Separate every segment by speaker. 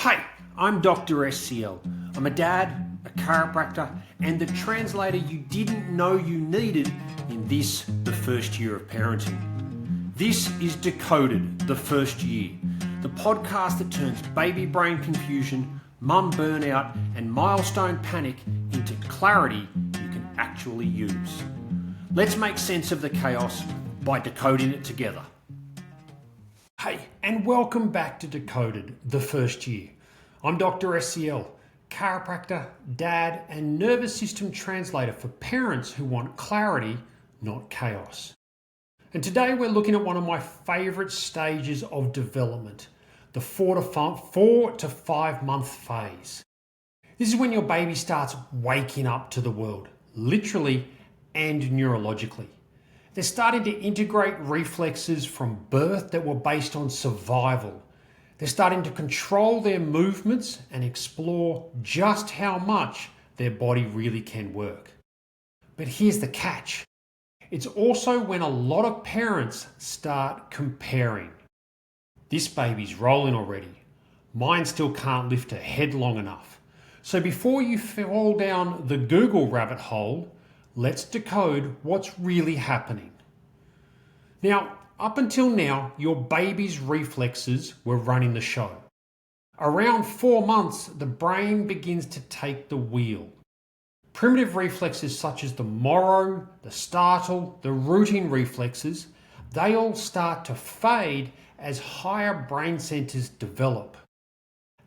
Speaker 1: Hey, I'm Dr. SCL. I'm a dad, a chiropractor, and the translator you didn't know you needed in this, the first year of parenting. This is Decoded, the first year, the podcast that turns baby brain confusion, mum burnout, and milestone panic into clarity you can actually use. Let's make sense of the chaos by decoding it together. Hey, and welcome back to Decoded, the first year. I'm Dr. SCL, chiropractor, dad, and nervous system translator for parents who want clarity, not chaos. And today we're looking at one of my favorite stages of development, the 4 to 5 month phase. This is when your baby starts waking up to the world, literally and neurologically. They're starting to integrate reflexes from birth that were based on survival. They're starting to control their movements and explore just how much their body really can work. But here's the catch. It's also when a lot of parents start comparing. This baby's rolling already. Mine still can't lift her head long enough. So before you fall down the Google rabbit hole, let's decode what's really happening. Now, up until now, your baby's reflexes were running the show. Around 4 months, the brain begins to take the wheel. Primitive reflexes such as the morrow, the startle, the rooting reflexes, they all start to fade as higher brain centers develop.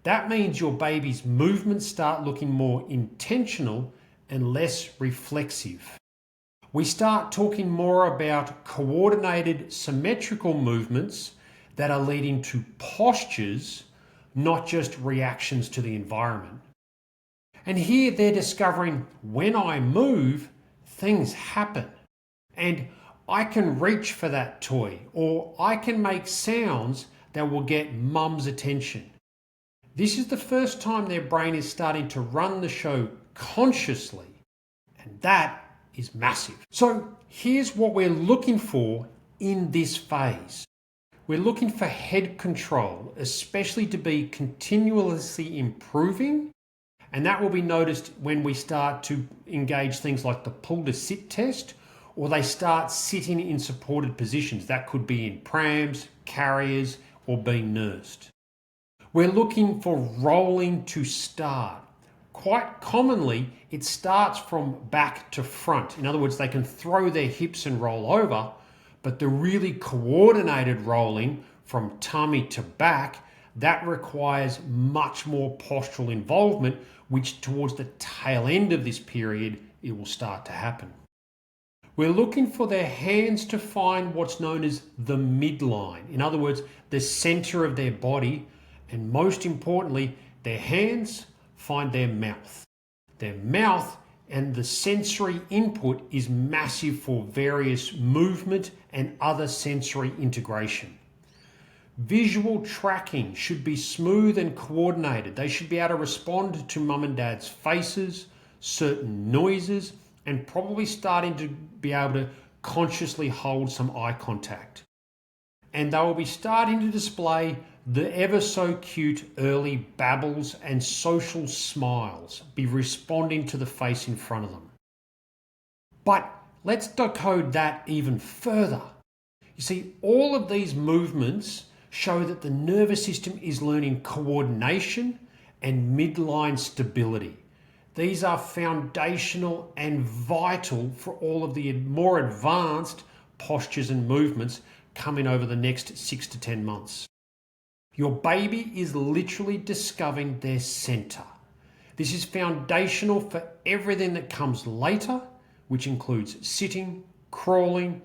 Speaker 1: That means your baby's movements start looking more intentional and less reflexive. We start talking more about coordinated symmetrical movements that are leading to postures, not just reactions to the environment. And here they're discovering when I move, things happen. And I can reach for that toy, or I can make sounds that will get mum's attention. This is the first time their brain is starting to run the show consciously, and that is massive. So here's what we're looking for in this phase. We're looking for head control, especially to be continuously improving, and that will be noticed when we start to engage things like the pull to sit test, or they start sitting in supported positions. That could be in prams, carriers, or being nursed. We're looking for rolling to start. Quite commonly, it starts from back to front. In other words, they can throw their hips and roll over, but the really coordinated rolling from tummy to back, that requires much more postural involvement, which towards the tail end of this period, it will start to happen. We're looking for their hands to find what's known as the midline. In other words, the center of their body, and most importantly, their hands find their mouth. Their mouth and the sensory input is massive for various movement and other sensory integration. Visual tracking should be smooth and coordinated. They should be able to respond to mum and dad's faces, certain noises, and probably starting to be able to consciously hold some eye contact. And they will be starting to display the ever so cute early babbles and social smiles, be responding to the face in front of them. But let's decode that even further. You see, all of these movements show that the nervous system is learning coordination and midline stability. These are foundational and vital for all of the more advanced postures and movements coming over the next 6 to 10 months. Your baby is literally discovering their center. This is foundational for everything that comes later, which includes sitting, crawling,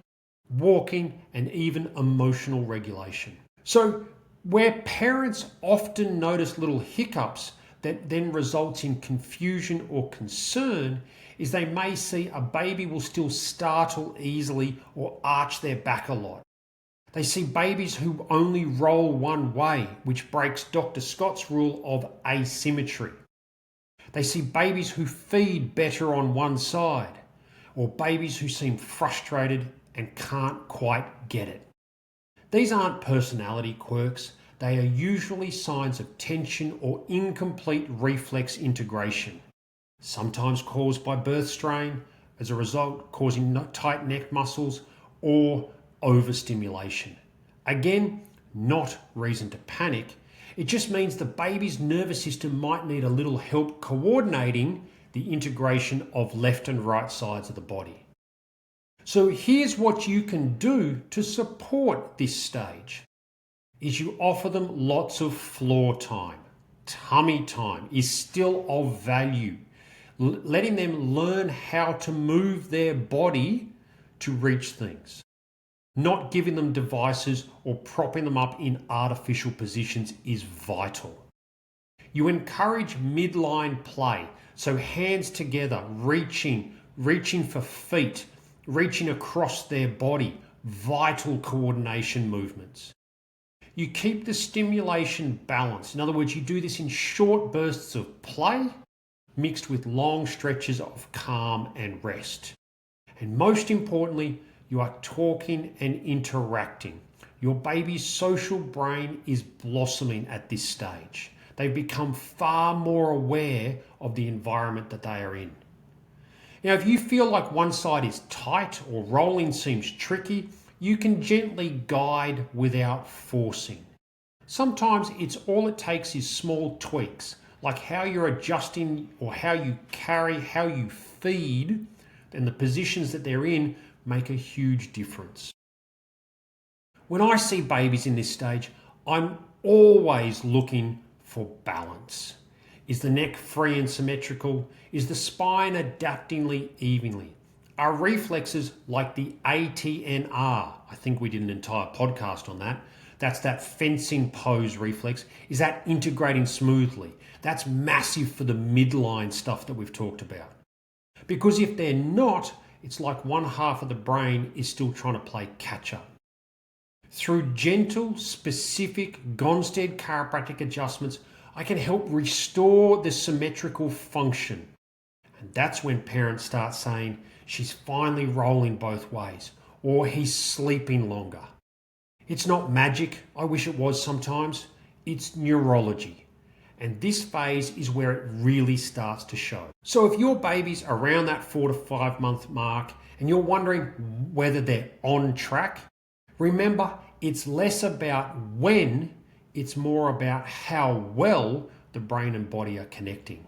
Speaker 1: walking, and even emotional regulation. So where parents often notice little hiccups that then results in confusion or concern is they may see a baby will still startle easily or arch their back a lot. They see babies who only roll one way, which breaks Dr. Scott's rule of asymmetry. They see babies who feed better on one side, or babies who seem frustrated and can't quite get it. These aren't personality quirks. they are usually signs of tension or incomplete reflex integration, sometimes caused by birth strain, as a result causing tight neck muscles or overstimulation. Again, not reason to panic. It just means the baby's nervous system might need a little help coordinating the integration of left and right sides of the body. So here's what you can do to support this stage. Is you offer them lots of floor time. Tummy time is still of value. Letting them learn how to move their body to reach things. Not giving them devices or propping them up in artificial positions is vital. You encourage midline play, so hands together, reaching for feet, reaching across their body, vital coordination movements. You keep the stimulation balanced. In other words, you do this in short bursts of play mixed with long stretches of calm and rest. And most importantly, you are talking and interacting. Your baby's social brain is blossoming at this stage. They've become far more aware of the environment that they are in. Now, if you feel like one side is tight or rolling seems tricky, you can gently guide without forcing. Sometimes all it takes is small tweaks, like how you're adjusting or how you carry, how you feed, and the positions that they're in make a huge difference. When I see babies in this stage, I'm always looking for balance. Is the neck free and symmetrical? Is the spine adaptingly evenly? Are reflexes like the ATNR? I think we did an entire podcast on that. That's that fencing pose reflex. Is that integrating smoothly? That's massive for the midline stuff that we've talked about. Because if they're not, it's like one half of the brain is still trying to play catch up. Through gentle, specific Gonstead chiropractic adjustments, I can help restore the symmetrical function. And that's when parents start saying, she's finally rolling both ways, or he's sleeping longer. It's not magic, I wish it was sometimes. It's neurology. And this phase is where it really starts to show. So if your baby's around that 4 to 5 month mark and you're wondering whether they're on track, remember, it's less about when, it's more about how well the brain and body are connecting.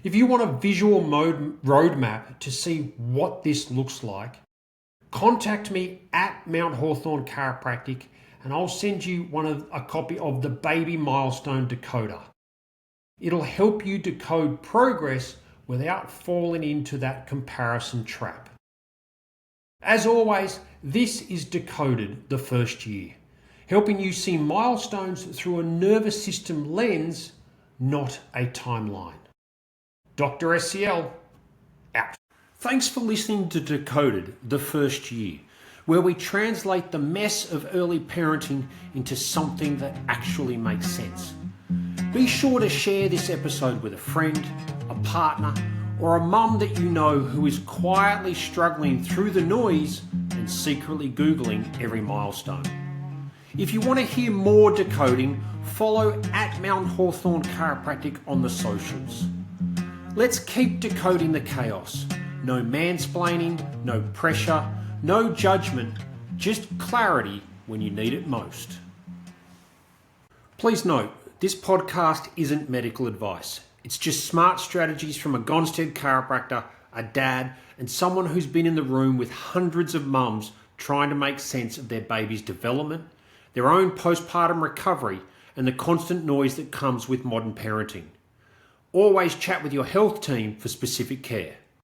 Speaker 1: If you want a visual roadmap to see what this looks like, contact me at Mount Hawthorn Chiropractic and I'll send you a copy of the Baby Milestone Decoder. It'll help you decode progress without falling into that comparison trap. As always, this is Decoded, the first year, helping you see milestones through a nervous system lens, not a timeline. Dr. SCL, out. Thanks for listening to Decoded, the first year, where we translate the mess of early parenting into something that actually makes sense. Be sure to share this episode with a friend, a partner, or a mum that you know who is quietly struggling through the noise and secretly Googling every milestone. If you want to hear more decoding, follow at Mount Hawthorn Chiropractic on the socials. Let's keep decoding the chaos. No mansplaining, no pressure, no judgment, just clarity when you need it most. Please note, this podcast isn't medical advice. It's just smart strategies from a Gonstead chiropractor, a dad, and someone who's been in the room with hundreds of mums trying to make sense of their baby's development, their own postpartum recovery, and the constant noise that comes with modern parenting. Always chat with your health team for specific care.